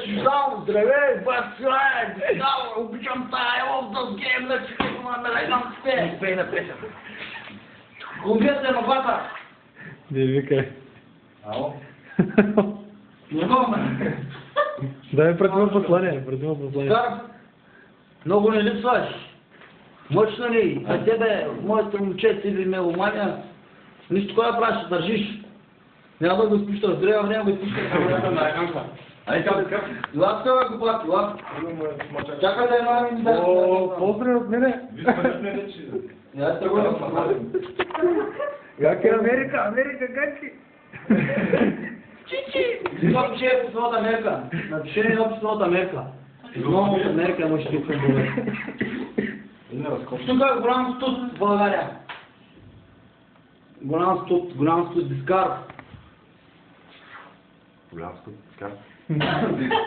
си само, здравей, бацилай, обичам тая лов да гейм на чукето на Мелайдан Спе. Спей на песен. Колумбията е на бата. Не викай. Ало? Не мога. Дай предима послание, Скар, много не липсваш. Мъчно ли? А тебе, моите момче, си ли меломания, нищо кой да правиш, ще държиш. Няма да го спущаш, здраве, няма да го спущаш. Айде, лапка, бе, глупак, лапка. Чакай да една ми да... Поздрав от мене. Я тръгвам. Как е Америка? Америка, как си? Чичи! Напиши епизод от Америка. Напиши епизод от Америка. Много от Америка може да искам бъде. Тук е голям студ в България. Голям студ, дискар. Голям студ, дискар.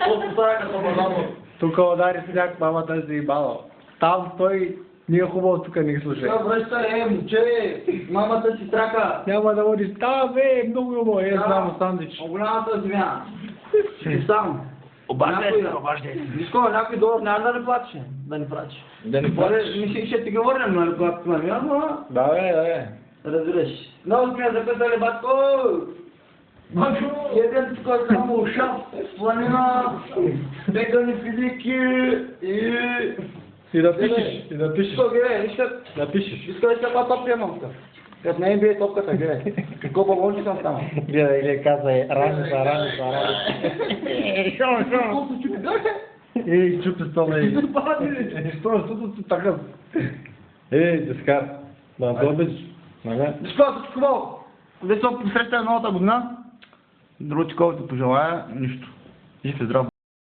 От постаря като базано. Тук удари сняг, мамата си бала. Там стой, ние хубаво тук не ги слушай. Сега връща, момче, мамата си трака. Няма да водиш, там много хубаво, само сандвич. Голямата земя. Ще сам. Обаждай се. Вишко, някой долар няма да не плаче, да ни прачи. Да ни плачеш? Мисля, ще ти го върнем, нали, когато сме, ама... Да, бе. Разбираш. Много сме записали, батко! Един такова само шаф, планина, бегани физики и... И да пишеш. Що, гледай, вижте, Да пишеш. иска да се топка мамка. Като не бие топката, гледай. Какво балонче съм станал. Гледай, или каза, раница. Колко се чупи, гледай? Ей, чупи стола, ей. Що, си така? Ей, дискар. Да, добиш. Защо всичко хубаво? Когато се посреща новата година, друго такова ти пожелая, нищо. Жив и здрав.